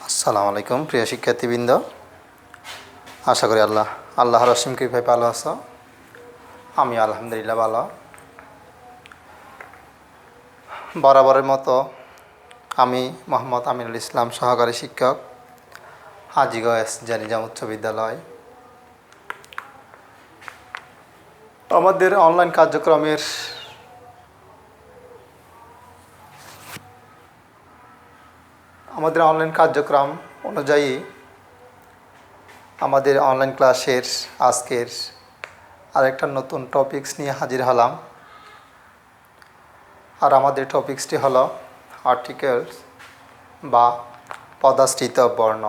আসসালামু আলাইকুম প্রিয় শিক্ষার্থীবৃন্দ, আশা করি আল্লাহর অসীম কৃপায় ভালো আছো। আমি আলহামদুলিল্লাহ ভালো। বরাবরের মতো আমি মোহাম্মদ আমিনুল ইসলাম, সহকারী শিক্ষক, হাজীগঞ্জ জানিজাম উচ্চ বিদ্যালয়। আমাদের অনলাইন কার্যক্রম অনুযায়ী আমাদের অনলাইন ক্লাসের আজকের আরেকটা নতুন টপিকস নিয়ে হাজির হলাম। আর আমাদের টপিকসটি হলো আর্টিকেলস বা পদাশ্রিত বর্ণ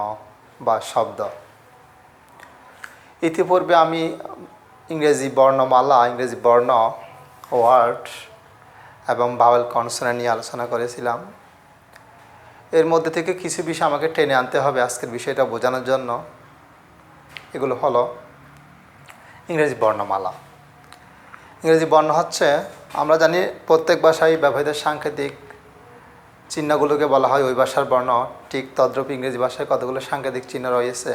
বা শব্দ। ইতিপূর্বে আমি ইংরেজি বর্ণমালা, ইংরেজি বর্ণ, ওয়ার্ড এবং ভাওয়েল কনসোনেন্ট নিয়ে আলোচনা করেছিলাম। এর মধ্যে থেকে কিছু বিষয় আমাকে টেনে আনতে হবে আজকের বিষয়টা বোঝানোর জন্য। এগুলো হলো ইংরেজি বর্ণমালা। ইংরেজি বর্ণ হচ্ছে, আমরা জানি প্রত্যেক ভাষায় ব্যবহৃত সাংকেতিক চিহ্নগুলোকে বলা হয় ওই ভাষার বর্ণ। ঠিক তদ্রূপ ইংরেজি ভাষায় কতগুলো সাংকেতিক চিহ্ন রয়েছে,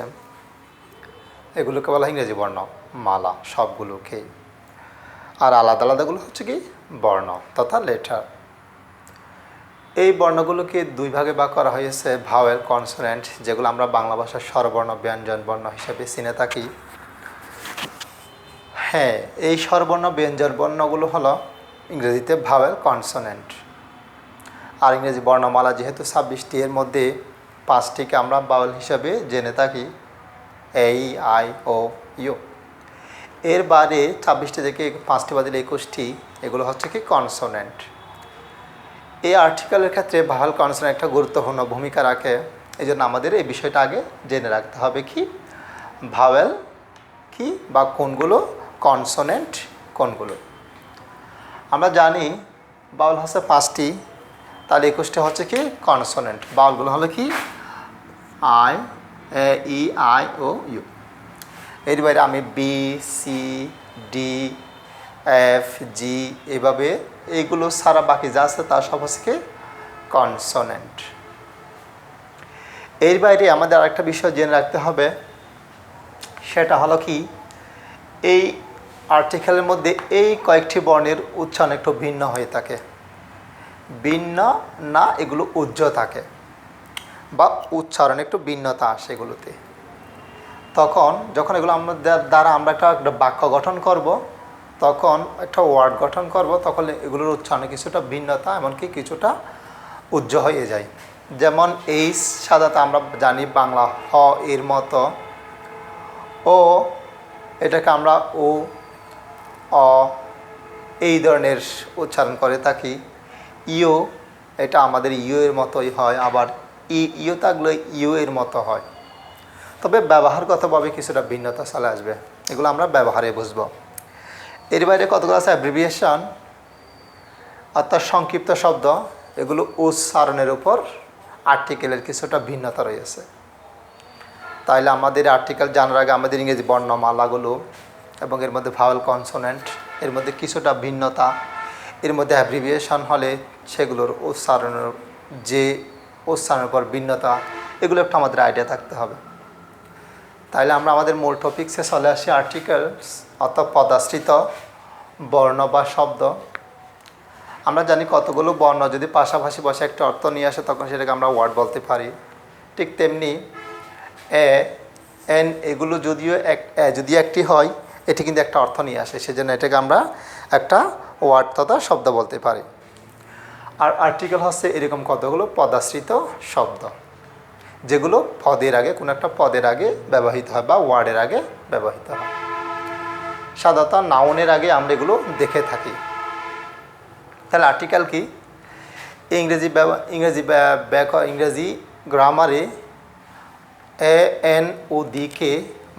এগুলোকে বলা হয় ইংরেজি বর্ণমালা সবগুলোকে। আর আলাদা আলাদাগুলো হচ্ছে কি বর্ণ তথা লেটার। এই বর্ণগুলোকে দুই ভাগে ভাগ করা হয়েছে, ভাওয়েল কনসোনেন্ট, যেগুলো আমরা বাংলা ভাষার স্বরবর্ণ ব্যঞ্জন বর্ণ হিসেবে চিনে থাকি। হ্যাঁ, এই স্বরবর্ণ ব্যঞ্জন বর্ণগুলো হলো ইংরেজিতে ভাওয়েল কনসোনেন্ট। আর ইংরেজি বর্ণমালা যেহেতু 26টি, এর মধ্যে 5টিকে আমরা ভাওয়েল হিসাবে জেনে থাকি, এই, আই, ও, ইউ। এর বাদে 26টি থেকে 5টি বাদে 21টি, এগুলো হচ্ছে কি কনসোনেন্ট। এই আর্টিকেলের ক্ষেত্রে ভাওয়েল কনসোনেন্ট একটা গুরুত্বপূর্ণ ভূমিকা রাখে। এই জন্য আমাদের এই বিষয়টা আগে জেনে রাখতে হবে কি ভাওয়েল কি বা কোনগুলো, কনসোনেন্ট কোনগুলো। আমরা জানি ভাওয়েল হচ্ছে 5টি, তাহলে 21টি হচ্ছে কি কনসোনেন্ট। ভাওয়েলগুলো হলো কি I, A, E, I, O, U. এর বাইরে আমি B, C, D, F, G, এভাবে এইগুলো ছাড়া বাকি যা আছে তার সব হচ্ছে কি কনসোনেন্ট। এর বাইরে আমাদের আরেকটা বিষয় জেনে রাখতে হবে, সেটা হলো কি এই আর্টিকেলের মধ্যে এই কয়েকটি বর্ণের উচ্চারণ একটু ভিন্ন হয়ে থাকে। ভিন্ন না, এগুলো উজ্জ্ব থাকে বা উচ্চারণ একটু ভিন্নতা আসে এগুলোতে। যখন এগুলো আমাদের দ্বারা আমরা একটা বাক্য গঠন করব, তখন একটা ওয়ার্ড গঠন করব, তখন এগুলোর উচ্চারণে কিছুটা ভিন্নতা, এমনকি কিছুটা উজ্জ্ব হয়ে যায়। যেমন এই সাধারণত আমরা জানি বাংলা হ এর মতো, ও এটাকে আমরা ও, অ এই ধরনের উচ্চারণ করে থাকি। ইউ এটা আমাদের ইউ এর মতোই হয়, আবার ইউ থাকলে ইউ এর মতো হয়। তবে ব্যবহারগতভাবে কিছুটা ভিন্নতা চলে আসবে, এগুলো আমরা ব্যবহারে বুঝব। এর বাইরে কতগুলো আছে অ্যাব্রিভিয়েশন, অর্থাৎ সংক্ষিপ্ত শব্দ, এগুলো উচ্চারণের উপর আর্টিকেলের কিছুটা ভিন্নতা রয়েছে। তাইলে আমাদের আর্টিকেল জানার আগে আমাদের ইংরেজি বর্ণমালাগুলো এবং এর মধ্যে ভাওয়েল কনসোনেন্ট, এর মধ্যে কিছুটা ভিন্নতা, এর মধ্যে অ্যাব্রিভিয়েশন হলে সেগুলোর উচ্চারণের উপর ভিন্নতা, এগুলো একটু আমাদের আইডিয়া থাকতে হবে। তাইলে আমরা আমাদের মূল টপিকসে চলে আসি, আর্টিকেলস অর্থাৎ পদাশ্রিত বর্ণ বা শব্দ। আমরা জানি কতগুলো বর্ণ যদি পাশাপাশি বসে একটা অর্থ নিয়ে আসে, তখন সেটাকে আমরা ওয়ার্ড বলতে পারি। ঠিক তেমনি এ, এন, এগুলো যদি একটি হয়, এটি কিন্তু একটা অর্থ নিয়ে আসে, সেজন্য এটাকে আমরা একটা ওয়ার্ড তথা শব্দ বলতে পারি। আর আর্টিকেল হচ্ছে এরকম কতগুলো পদাশ্রিত শব্দ, যেগুলো পদের আগে, কোনো একটা পদের আগে ব্যবহৃত হয় বা ওয়ার্ডের আগে ব্যবহৃত হয়। সাধারণত নাউনের আগে আমরা এগুলো দেখে থাকি। তাহলে আর্টিকেল কি? ইংরেজি গ্রামারে এ, এন ও দিকে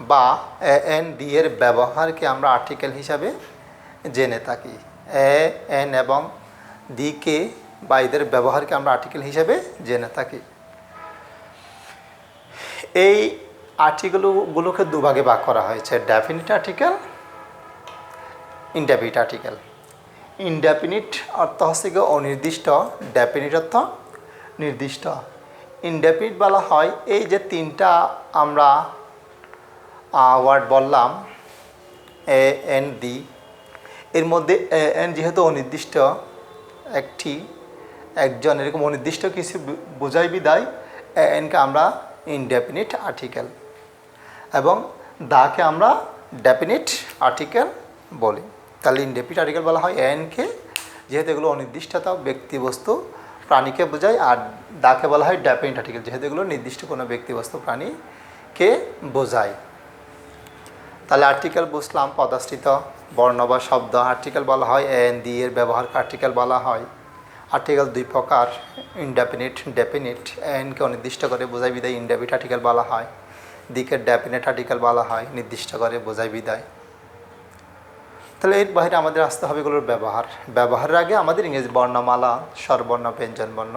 বা এ, এন, ডি এর ব্যবহারকে আমরা আর্টিকেল হিসাবে জেনে থাকি। এ, এন এবং দিকে বা এদের ব্যবহারকে আমরা আর্টিকেল হিসাবে জেনে থাকি। এই আর্টিকেলগুলোকে দুভাগে ভাগ করা হয়েছে, definite article, indefinite article. Indefinite অর্থ হচ্ছে গিয়ে অনির্দিষ্ট, ডেফিনিট অর্থ নির্দিষ্ট। ইনডেফিনিট বলা হয় এই যে তিনটা আমরা ওয়ার্ড বললাম এ এন ডি, এর মধ্যে এ এন যেহেতু অনির্দিষ্ট, একজন এরকম অনির্দিষ্ট কিছু বোঝাই বিদায় এ এনকে আমরা ইনডেফিনিট আর্টিকেল এবং দাকে আমরা ডেফিনিট আর্টিকেল বলি। তাহলে ইনডেফিনিট আর্টিকেল বলা হয় এনকে, যেহেতু এগুলো অনির্দিষ্টতা ব্যক্তি বস্তু প্রাণীকে বোঝায়, আর দাকে বলা হয় ডেফিনিট আর্টিকেল, যেহেতু এগুলো নির্দিষ্ট কোনো ব্যক্তি বস্তু প্রাণীকে বোঝায়। তাহলে আর্টিকেল বুঝলাম পদাশ্রিত বর্ণ বা শব্দ। আর্টিকেল বলা হয় এন দি এর ব্যবহারকে আর্টিকেল বলা হয়। আর্টিকেল দুই প্রকার, ইনডেফিনিট, ডেফিনিট। এনকে অনির্দিষ্ট করে বোঝায় বিদায় ইনডেফিনিট আর্টিকেল বলা হয়, দিকে ডেফিনিট আর্টিকেল বলা হয়, নির্দিষ্ট করে বোঝায় বিদায়। তাহলে এর বাইরে আমাদের আসতে হবে এগুলোর ব্যবহারের আগে আমাদের ইংরেজি বর্ণমালা, স্বরবর্ণ, ব্যঞ্জনবর্ণ,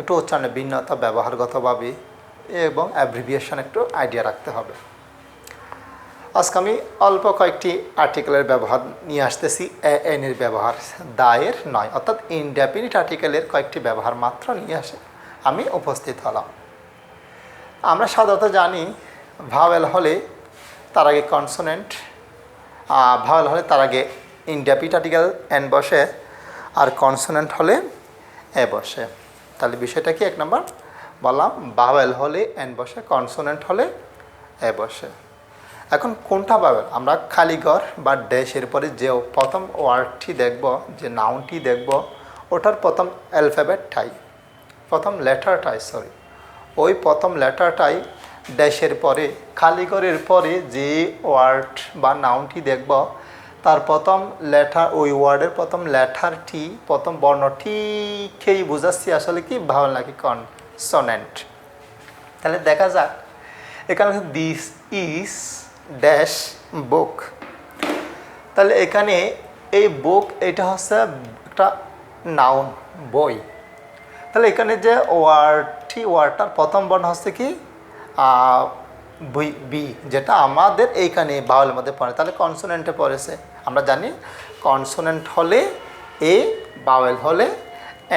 একটু উচ্চারণে ভিন্নতা ব্যবহারগতভাবে এবং অ্যাব্রিভিয়েশন একটু আইডিয়া রাখতে হবে। আজকে আমি অল্প কয়েকটি আর্টিকেলের ব্যবহার নিয়ে আসতেছি, এন এর ব্যবহার, দায়ের নয়, অর্থাৎ ইনডেফিনিট আর্টিকেলের কয়েকটি ব্যবহার মাত্র নিয়ে আসে আমি উপস্থিত হলাম। আমরা সাধারণত জানি ভাওয়েল হলে তার আগে কনসোনেন্ট, ভাওয়েল হলে তার আগে ইনডেফিনিট আর্টিকেল এন বসে, আর কনসোনেন্ট হলে এ বসে। তাহলে বিষয়টা কি? এক নম্বর বললাম ভাওয়েল হলে এন বসে, কনসোনেন্ট হলে এ বসে। এখন কোনটা ভাওয়েল? আমরা খালিঘর বা ড্যাশের পরে যে প্রথম ওয়ার্ডটি দেখব, যে নাউনটি দেখব, ওটার প্রথম অ্যালফাবেটটাই, প্রথম লেটারটাই, ওই প্রথম লেটারটাই ড্যাশের পরে, খালিঘরের পরে যে ওয়ার্ড বা নাউনটি দেখব তার প্রথম লেটার, ওই ওয়ার্ডের প্রথম লেটারটি, প্রথম বর্ণটিকেই বোঝাচ্ছি আসলে কি ভাওয়েল নাকি কনসোনেন্ট। তাহলে দেখা যাক এখানে দিস ইজ ড্যাশ বুক। তাহলে এখানে এই বুক এটা হচ্ছে একটা নাউন, বই। তাহলে এখানে যে ওয়ার্ডটার প্রথম বর্ণ হচ্ছে কি বি, যেটা আমাদের এইখানে ভাওয়েলের মধ্যে পড়ে, তাহলে কনসোনেন্টে পড়েছে। আমরা জানি কনসোনেন্ট হলে এ, ভাওয়েল হলে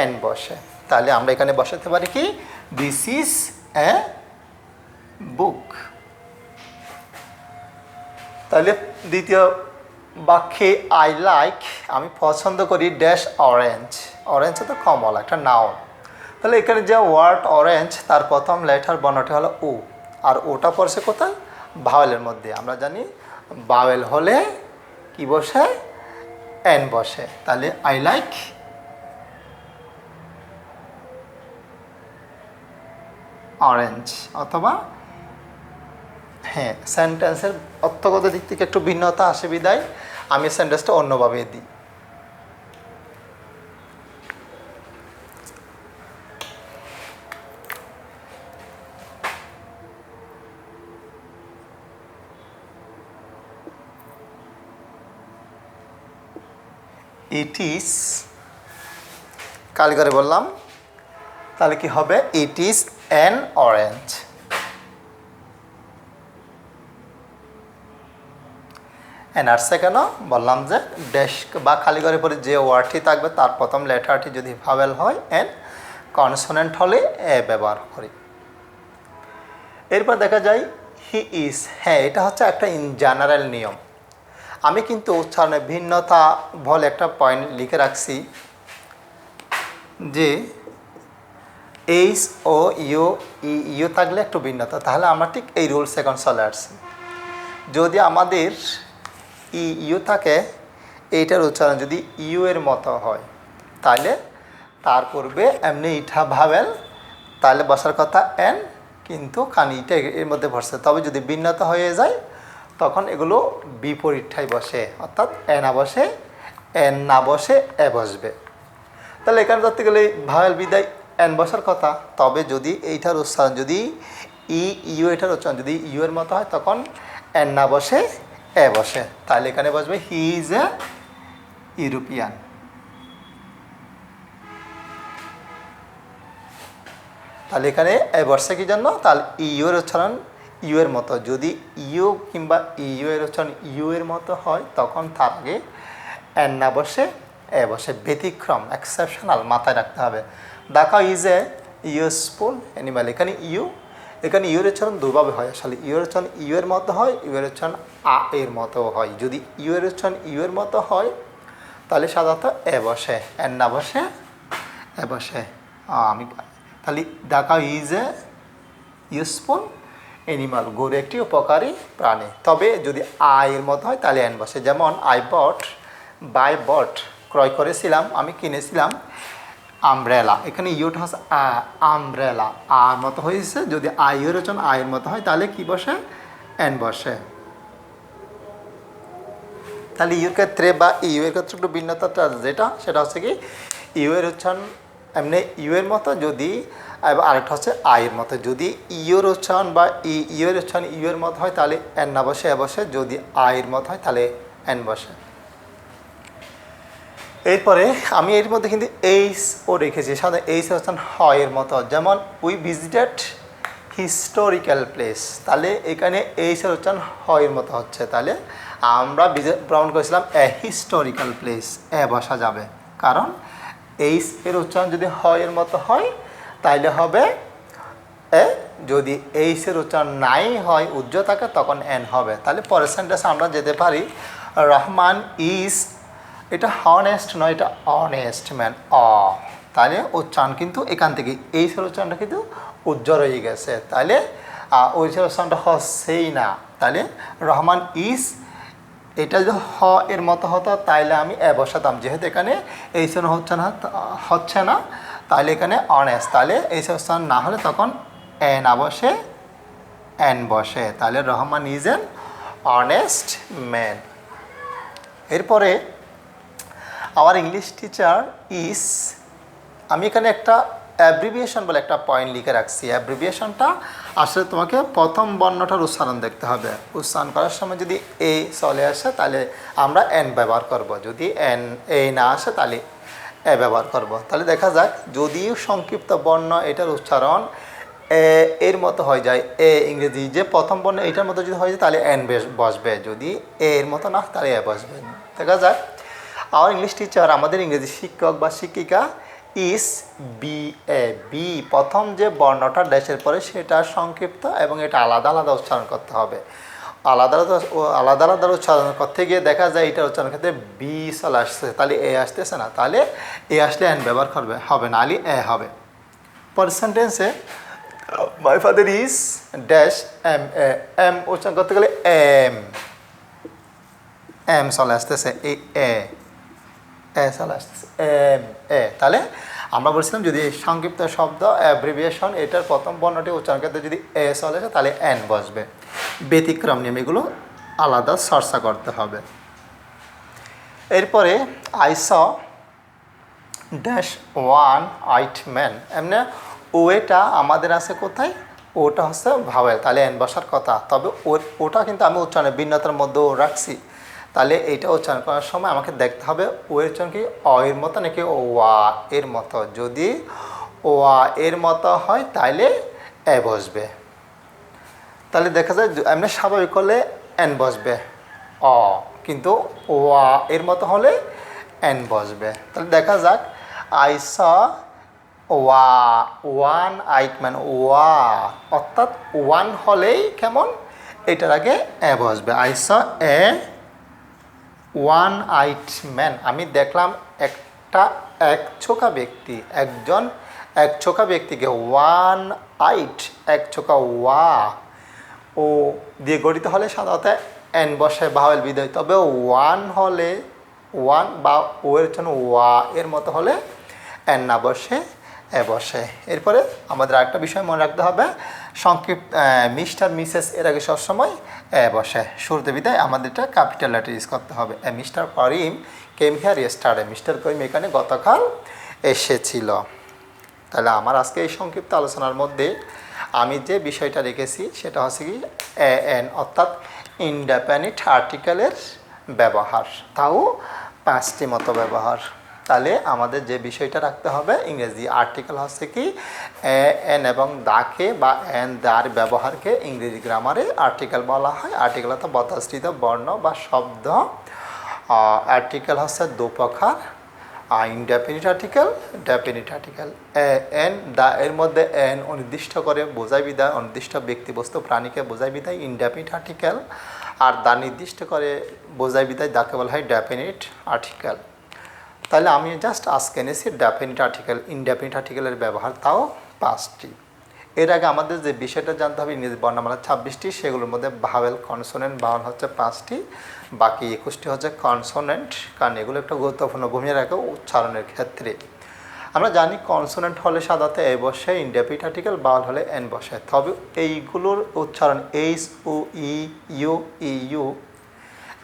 এন বসে। তাহলে আমরা এখানে বসাতে পারি কি দিস ইজ এ বুক। তাহলে দ্বিতীয় বাক্যে আই লাইক, আমি পছন্দ করি ড্যাশ অরেঞ্জ। অরেঞ্জ তো কমলা, একটা নাউন। তাহলে এখানে যে ওয়ার্ড অরেঞ্জ তার প্রথম লেটার বর্ণটি হলো ও, আর ওটা পড়ছে কোথায়? ভাওয়েলের মধ্যে। আমরা জানি ভাওয়েল হলে কি বসে? এন বসে। তাহলে আই লাইক অরেঞ্জ, অথবা হ্যাঁ, সেন্টেন্সের অর্থগত দিক থেকে একটু ভিন্নতা আসে বিদায় আমি সেন্টেন্সটা অন্যভাবে দিই। ইট ইজ, কালগরে বললাম, তাহলে কি হবে? It is an orange. এনার্সে কেন বললাম যে ড্যাশ বা খালিঘরের পরে যে ওয়ার্ডটি থাকবে তার প্রথম লেটারটি যদি ভাওয়েল হয় এন, কনসোনেন্ট হলে এ ব্যবহার করি। এরপর দেখা যায় হি ইজ, হ্যাঁ এটা হচ্ছে একটা ইন জেনারেল নিয়ম। আমি কিন্তু উচ্চারণে ভিন্নতা বলে একটা পয়েন্ট লিখে রাখছি যে এইচ ও ইউ থাকলে একটু ভিন্নতা, তাহলে আমরা ঠিক এই রুলস এখন চলে আসছি। যদি আমাদের ইউ থাকে, এইটার উচ্চারণ যদি ইউ এর মতো হয় তাহলে তার পূর্বে এমনি ইঠা ভাওয়েল, তাহলে বসার কথা এন, কিন্তু কানিটা এর মধ্যে বসছে। তবে যদি ভিন্নতা হয়ে যায় তখন এগুলো বিপরীতটাই বসে, অর্থাৎ এ না বসে এন, না বসে এ বসবে। তাহলে এখানে ধরতে গেলে ভাওয়েল বিদায় এন বসার কথা, তবে যদি এইটার উচ্চারণ যদি ইউ এটার উচ্চারণ যদি ইউ এর মতো হয় তখন এন না বসে এ বসে। তাহলে এখানে বসবে হি ইজ এ ইউরোপিয়ান। তাহলে এখানে এ বসে কি জন্য? তাহলে ইউ এর উচ্চারণ ইউ এর মতো, যদি ইউ কিংবা ইউ এর উচ্চারণ ইউ এর মতো হয় তখন তার আগে এন না বসে এ বসে, ব্যতিক্রম, এক্সেপশনাল মাথায় রাখতে হবে। The cow is a useful animal. এখানে এখানে ইউর উচ্চারণ দুভাবে হয় আসলে। ইউর উচ্চারণ ইউ এর মতো হয়, ইউ এর উচ্চারণ আ এর মতো হয়। যদি ইউ এর উচ্চারণ ইউ এর মতো হয় তাহলে সাধারণত এ বসে, এন না বসে এ বসে। আমি তাহলে the cow is a useful animal, গরু একটি উপকারী প্রাণী। তবে যদি এর মতো হয় তাহলে এন বসে। যেমন বাই বট, ক্রয় করেছিলাম, আমি কিনেছিলাম আমব্রেলা। এখানে ইউটা হচ্ছে আমব্রেলা, আর মতো হয়েছে। যদি ইউর উচ্চারণ এর মতো হয় তাহলে কি বসে? এন বসে। তাহলে ইউর ক্ষেত্রে বা ইউ এর ক্ষেত্রে একটু ভিন্নতাটা যেটা, সেটা হচ্ছে কি ইউ এর উচ্চারণ এমনি ইউ এর মতো, যদি আরেকটা হচ্ছে এর মতো। যদি ইউর উচ্চারণ বা ইউ এর উচ্চারণ ইউ এর মতো হয় তাহলে এন না বসে এ বসে। যদি এর মতো হয় তাহলে এন বসে। এরপরে আমি এর মধ্যে কিন্তু এইচ ও রেখেছি। সাধারণত এইচ উচ্চারণ হয় এর মতো। যেমন উই ভিজিটেড হিস্টোরিক্যাল প্লেস, তাহলে এখানে এইচ এর উচ্চারণ হয় এর মতো হচ্ছে। তাহলে আমরা ভ্রমণ করেছিলাম এ হিস্টোরিক্যাল প্লেস, এ বসা যাবে। কারণ এইচ এর উচ্চারণ যদি হয় এর মতো হয় তাইলে হবে এ, যদি এইচ এর উচ্চারণ নাই হয় উজ্জ্ব থাকে তখন এন হবে। তাহলে পরের সেন্টেন্সে আমরা যেতে পারি রহমান ইজ, এটা হনেস্ট নয়, এটা অনেস্ট ম্যান, তাহলে উচ্চারণ কিন্তু এখান থেকে এইচ এর উচ্চারণটা কিন্তু উজ্জ্বল হয়ে গেছে। তাহলে ওই উচ্চারণটা হচ্ছেই না। তাহলে রহমান ইজ, এটা যদি এর মতো হতো তাইলে আমি এ বসাতাম। যেহেতু এখানে এইচ এর হচ্ছে না তাহলে এখানে অনেস্ট, তাহলে এইচ উচ্চারণ না হলে তখন এ না বসে এন বসে। তাহলে Rahman is an honest man. এরপরে আমার ইংলিশ টিচার ইজ, আমি এখানে একটা অ্যাব্রিভিয়েশন বলে একটা পয়েন্ট লিখে রাখছি। অ্যাব্রিভিয়েশনটা আসলে তোমাকে প্রথম বর্ণটার উচ্চারণ দেখতে হবে। উচ্চারণ করার সময় যদি এ চলে আসে তাহলে আমরা এন ব্যবহার করব, যদি এ না আসে তাহলে এ ব্যবহার করব। তাহলে দেখা যাক, যদিও সংক্ষিপ্ত বর্ণ এটার উচ্চারণ এর মতো হয়ে যায়, ইংরেজি যে প্রথম বর্ণ এটার মতো যদি হয়ে যায় তাহলে এন বসবে, যদি এর মতো না তাহলে এ বসবে। দেখা যাক, আমার ইংলিশ টিচার, আমাদের ইংরেজি শিক্ষক বা শিক্ষিকা ইজ বি, প্রথম যে বর্ণটা ড্যাশের পরে সেটা সংক্ষিপ্ত এবং এটা আলাদা আলাদা উচ্চারণ করতে হবে। আলাদা আলাদা উচ্চারণ করতে গিয়ে দেখা যায় এটার উচ্চারণ ক্ষেত্রে বি চলে আসছে, তাহলে এ আসতেছে না, তাহলে এ আসলে এন ব্যবহার হবে না, আলি এ হবে। পরের সেন্টেন্সে my father is dash M উচ্চারণ করতে গেলে এম চলে আসতেছে, এই এ চলে আসতেছে তাহলে আমরা বলছিলাম যদি সংক্ষিপ্ত শব্দ অ্যাব্রিভিয়েশন এটার প্রথম বর্ণটি উচ্চারণ ক্ষেত্রে যদি এ চলে আসে তাহলে এন বসবে। ব্যতিক্রম নিয়ম এগুলো আলাদা চর্চা করতে হবে। এরপরে I saw dash one eyed man, এমনি ওটা আমাদের আছে কোথায়, ওটা হচ্ছে ভাওয়েল, তাহলে এন বসার কথা। তবে ওটা কিন্তু আমি উচ্চারণের ভিন্নতার মধ্যেও রাখছি। তাহলে এইটা উচ্চারণ করার সময় আমাকে দেখতে হবে ও এর উচ্চারণ কি এর মতো নাকি ওয়া এর মতো। যদি ওয়া এর মতো হয় তাহলে এ বসবে। তাহলে দেখা যায় এমনি স্বাভাবিক হলে এন বসবে, কিন্তু ওয়া এর মতো হলে এন বসবে। তাহলে দেখা যাক, I saw one eyed man, ওয়া অর্থাৎ ওয়ান হলেই কেমন এটার আগে এ বসবে। I saw A one eyed man, আমি দেখলাম একটা একচোখা ব্যক্তি, একজন একচোখা ব্যক্তিকে। ওয়ান আইট একচোখা, ওয়া ও দিয়ে গঠিত হলে সাধারণত এন বসে ভাওয়েল বিদায়। তবে ওয়ান হলে, ওয়ান বা ও এর জন্য ওয়া এর মতো হলে এন না বসে এ বসে। এরপরে আমাদের আরেকটা বিষয় মনে রাখতে হবে, সংক্ষিপ্ত মিস্টার মিসেস এর আগে সবসময় এ বসে। শুরুতে বিদায় আমাদের এটা ক্যাপিটাল লেটার ইউজ করতে হবে। Mister Karim came here yesterday, mister Karim এখানে গতকাল এসেছিল। তাহলে আমার আজকে এই সংক্ষিপ্ত আলোচনার মধ্যে আমি যে বিষয়টা রেখেছি সেটা হচ্ছে কি এন অর্থাৎ ইনডেপেন্ডেন্ট আর্টিকেলের ব্যবহার, তাও 5টি মতো ব্যবহার। তাহলে আমাদের যে বিষয়টা রাখতে হবে, ইংরেজি আর্টিকেল হচ্ছে কি এন এবং দাকে বা এন দার ব্যবহারকে ইংরেজি গ্রামারে আর্টিকেল বলা হয়। আর্টিকেল অর্থাৎ বর্ধাশ্রিত বর্ণ বা শব্দ। আর্টিকেল হচ্ছে 2 প্রকার, indefinite article, definite article. An the এর মধ্যে এন অনির্দিষ্ট করে বোঝায় বিদায়, অনির্দিষ্ট ব্যক্তি বস্তু প্রাণীকে বোঝায় বিদায় ইনডেফিনিট আর্টিকেল, আর দা নির্দিষ্ট করে বোঝায় বিদায় দাকে বলা হয় ডেফিনিট আর্টিকেল। তাহলে আমি জাস্ট আজকে এনেছি ডেফিনিট আর্টিকেল, ইনডেফিনিট আর্টিকেলের ব্যবহার, তাও 5টি। এর আগে আমাদের যে বিষয়টা জানতে হবে ইংরেজি বর্ণমালা 26টি, সেগুলোর মধ্যে ভাওয়েল, কনসোনেন্ট, ভাওয়েল হচ্ছে 5টি, বাকি 21টি হচ্ছে কনসোনেন্ট, কারণ এগুলো একটা গুরুত্বপূর্ণ ভূমিকা রাখে উচ্চারণের ক্ষেত্রে। আমরা জানি কনসোনেন্ট হলে সাধারণত এ বসে, ইনডেফিনিট আর্টিকেল, ভাওয়েল হলে এন বসে। তবে এইগুলোর উচ্চারণ H, O, E, U, U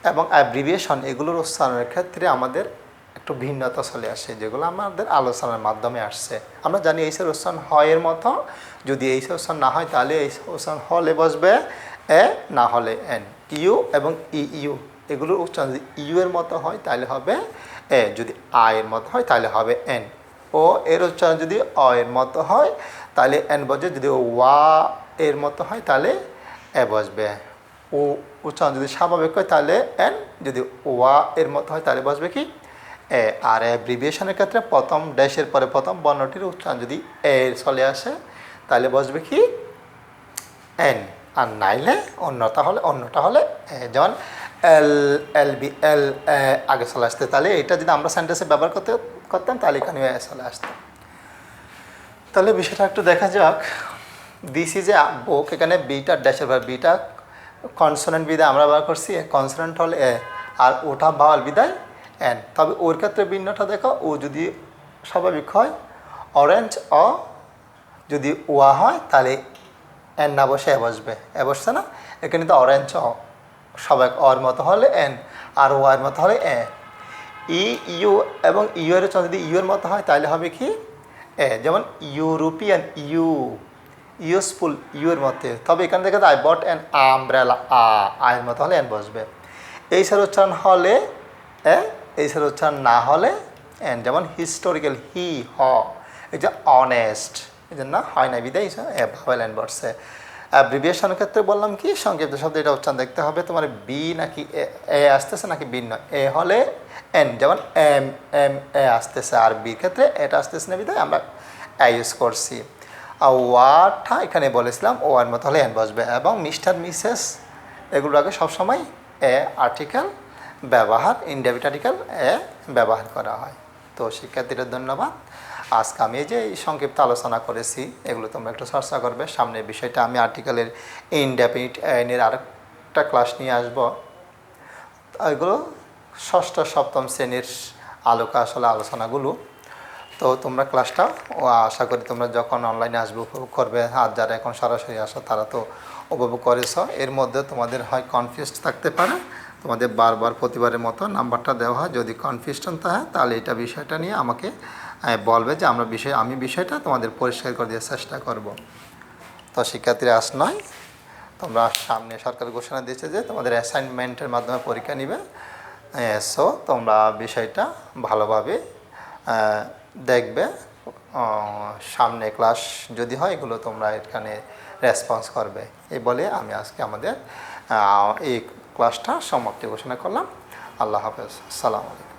এবং অ্যাব্রিভিয়েশন, এগুলোর উচ্চারণের ক্ষেত্রে আমাদের একটু ভিন্নতা চলে আসে, যেগুলো আমাদের আলোচনার মাধ্যমে আসছে। আমরা জানি এইসের উচ্চারণ হয় এর মতো, যদি এইসের উচ্চারণ না হয় তাহলে এই উচ্চারণ হলে বসবে এ, না হলে এন। ইউ এবং ইউ এগুলোর উচ্চারণ যদি ইউ এর মতো হয় তাহলে হবে এ, যদি আ এর মতো হয় তাহলে হবে এন। ও এর উচ্চারণ যদি অ এর মতো হয় তাহলে এন বসবে, যদি ওয়া এর মতো হয় তাহলে এ বসবে। ও উচ্চারণ যদি স্বাভাবিক হয় তাহলে এন, যদি ওয়া এর মতো হয় তাহলে বসবে কি এ। আর অ্যাব্রিভিয়েশনের ক্ষেত্রে প্রথম ড্যাশের পরে প্রথম বর্ণটির উচ্চারণ যদি এ চলে আসে তাহলে বসবে কি এন, আর নাইলে অন্যটা হলে এ। যেমন এল, এল বি, এল আগে চলে আসতে, তাহলে এটা যদি আমরা সেন্টেন্সে ব্যবহার করতাম তাহলে এখানে এ চলে আসতাম। তাহলে বিষয়টা একটু দেখা যাক। দিস ইজ এ বুক, এখানে বিটা ড্যাশের পর বিটা কনসোনেন্ট বিদায় আমরা ব্যবহার করছি, কনসোনেন্ট হলে এ, আর ওটা ভাওয়াল বিদায় এন। তবে ওর ক্ষেত্রে ভিন্নটা দেখো, ও যদি স্বাভাবিক হয় অরেঞ্জ, অ যদি ওয়া হয় তাহলে এন না বসে এ বসবে, এ বসছে না, এখানে তো অরেঞ্জ অ স্বাভাবিক, অর মতো হলে এন, আর ওয়ার মতো হলে এ। ই, ইউ এবং ইউ এর উচ্চারণ যদি ইউ এর মতো হয় তাহলে হবে কি এ। যেমন ইউরোপিয়ান, ইউজফুল ইউ এর মতে, তবে এখান থেকে আই বট অ্যান আমব্রেলা, আয়ের মতো হলে এন বসবে। এই সার উচ্চারণ হলে এ, এই সার উচ্চারণ না হলে এন। যেমন হিস্টোরিক্যাল, হি, হ, এই যে অনেস্ট, এই জন্য হয় না বিদায় এ ভাওয়েল এন বসছে। অ্যাব্রিভিয়েশনের ক্ষেত্রে বললাম কি সংক্ষিপ্ত শব্দ, এটা উচ্চারণ দেখতে হবে তোমার বি নাকি এ আসতেছে নাকি বি নয়, এ হলে এন। যেমন এম, এম এ আসতেছে, আর বির ক্ষেত্রে এটা আসতেছে না বিদায় আমরা এ ইউজ করছি। আর ওয়াটা এখানে বলেছিলাম ও এর মতো হলে এন বসবে। এবং মিস্টার, মিসেস এগুলোর আগে সবসময় এ আর্টিকেল ব্যবহার, ইনডেফিনিট আর্টিকেল এ ব্যবহার করা হয়। তো শিক্ষার্থীদের ধন্যবাদ। আজকে আমি এই যে সংক্ষিপ্ত আলোচনা করেছি এগুলো তোমরা একটু চর্চা করবে। সামনের বিষয়টা আমি আর্টিকেলের ইনডেফিনিট এর আরেকটা ক্লাস নিয়ে আসব। এগুলো ষষ্ঠ সপ্তম শ্রেণীর আলোকে আসলে আলোচনাগুলো। তো তোমরা ক্লাসটা আশা করি তোমরা যখন অনলাইনে আসবে উপভোগ করবে, আর যারা এখন সরাসরি আসো তারা তো উপভোগ করেছ। এর মধ্যে তোমাদের হয় কনফিউজড থাকতে পারে, তোমাদের বারবার প্রতিবারের মতো নাম্বারটা দেওয়া হয়। যদি কনফিউশন থাকে তাহলে এটা বিষয়টা নিয়ে আমাকে বলবে যে আমি বিষয়টা তোমাদের পরিষ্কার করে দেওয়ার চেষ্টা করব। তো শিক্ষার্থীরা আজ নয়, তোমরা সামনে সরকার ঘোষণা দিয়েছে যে তোমাদের অ্যাসাইনমেন্টের মাধ্যমে পরীক্ষা নিবে। সো তোমরা বিষয়টা ভালোভাবে দেখবে। সামনে ক্লাস যদি হয় এগুলো তোমরা এখানে রেসপন্স করবে। এই বলে আমি আজকে আমাদের এই ক্লাসটা সমাপ্তি ঘোষণা করলাম। আল্লাহ হাফেজ, আসসালামু আলাইকুম।